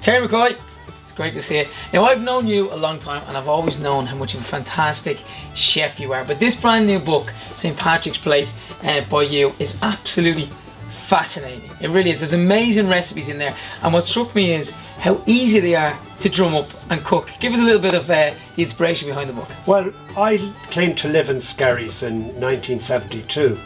Terry McCoy, it's great to see you. Now, I've known you a long time and I've always known how much of a fantastic chef you are, but this brand new book, St. Patrick's Plate, by you, is absolutely fascinating. It really is. There's amazing recipes in there, and what struck me is how easy they are to drum up and cook. Give us a little bit of the inspiration behind the book. Well, I came to live in Skerries in 1972,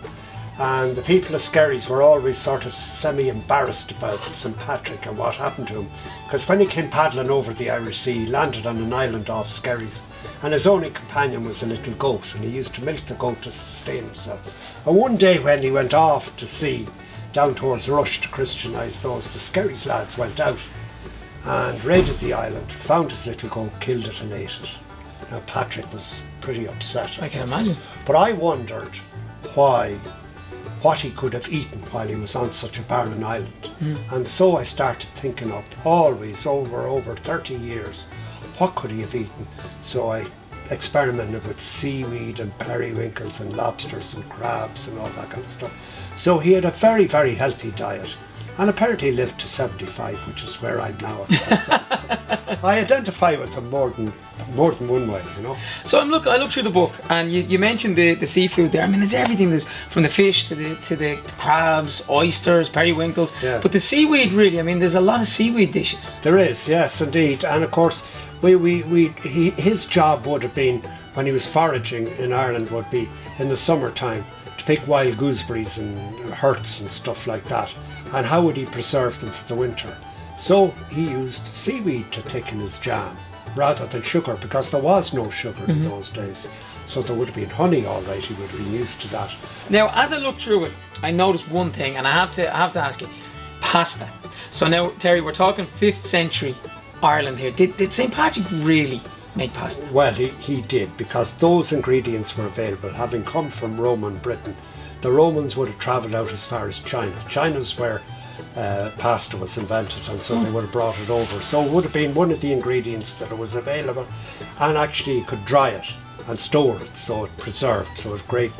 and the people of Skerries were always sort of semi-embarrassed about St. Patrick and what happened to him, because when he came paddling over the Irish Sea, he landed on an island off Skerries, and his only companion was a little goat, and he used to milk the goat to sustain himself. And one day when he went off to sea, down towards Rush to Christianise those, the Skerries lads went out and raided the island, found his little goat, killed it and ate it. Now Patrick was pretty upset. I can imagine. But I wondered what he could have eaten while he was on such a barren island. And so I started thinking up, always over 30 years, what could he have eaten? So I experimented with seaweed and periwinkles and lobsters and crabs and all that kind of stuff. So he had a very, very healthy diet, and apparently lived to 75, which is where I'm now at. So I identify with him more than one way, you know. So I look through the book, and you mentioned the seafood there. I mean, there's everything. There's from the fish to the crabs, oysters, periwinkles. Yeah. But the seaweed, really, I mean, there's a lot of seaweed dishes. There is, yes, indeed. And of course, his job would have been, when he was foraging in Ireland, would be in the summertime, to pick wild gooseberries and hurts and stuff like that. And how would he preserve them for the winter? So he used seaweed to thicken his jam rather than sugar, because there was no sugar in those days. So there would have been honey, all right. He would have been used to that. Now, as I look through it, I noticed one thing, and I have to ask you: pasta. So now, Terry, we're talking 5th century Ireland here. Did St. Patrick really make pasta? Well, he did, because those ingredients were available, having come from Roman Britain. The Romans would have travelled out as far as China. China's where pasta was invented, and so they would have brought it over. So it would have been one of the ingredients that was available, and actually you could dry it and store it, so it preserved, so it's great.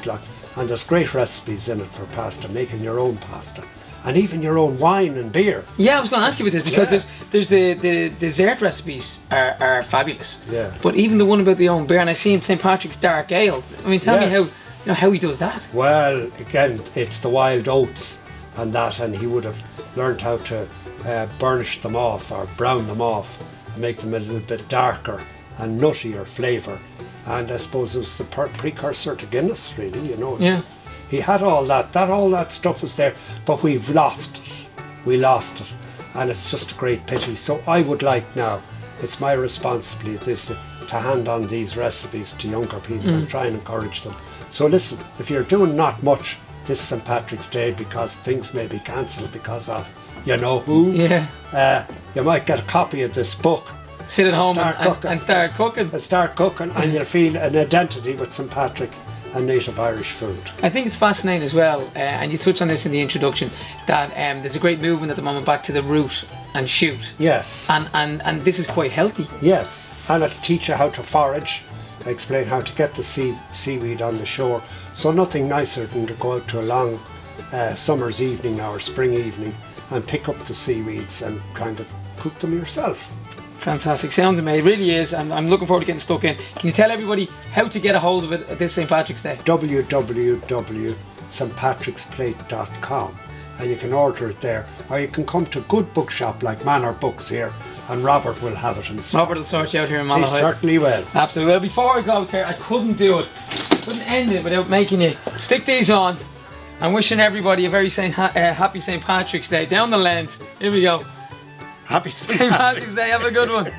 And there's great recipes in it for pasta, making your own pasta, and even your own wine and beer. Yeah, I was going to ask you about this, because there's the dessert recipes are fabulous. Yeah. But even the one about the own beer, and I see St. Patrick's dark ale. I mean, tell me how he does that. Well, again, it's the wild oats and that, and he would have learned how to burnish them off or brown them off and make them a little bit darker and nuttier flavour. And I suppose it was the precursor to Guinness, really, you know. Yeah. He had all that stuff was there, but we've lost it. We lost it, and it's just a great pity. So I would like now, it's my responsibility to hand on these recipes to younger people and try and encourage them. So listen, if you're doing not much this St. Patrick's Day because things may be cancelled because of you know who, you might get a copy of this book. Sit at home and start cooking. And you'll feel an identity with St. Patrick and native Irish food. I think it's fascinating as well, and you touched on this in the introduction, that there's a great movement at the moment back to the root and shoot. Yes. And this is quite healthy. Yes, and it'll teach you how to forage, explain how to get the seaweed on the shore. So nothing nicer than to go out to a long summer's evening or spring evening and pick up the seaweeds and kind of cook them yourself. Fantastic. Sounds amazing. It really is. I'm looking forward to getting stuck in. Can you tell everybody how to get a hold of it at this St. Patrick's Day? www.stpatricksplate.com, and you can order it there, or you can come to a good bookshop like Manor Books here, and Robert will have it in stock. Robert will sort you out here in Malahide. He certainly will. Absolutely. Well, before I go, Terry, I couldn't do it. Couldn't end it without making you stick these on. I'm wishing everybody a very happy St. Patrick's Day. Down the lens. Here we go. Happy St. St. Patrick's Day. Have a good one.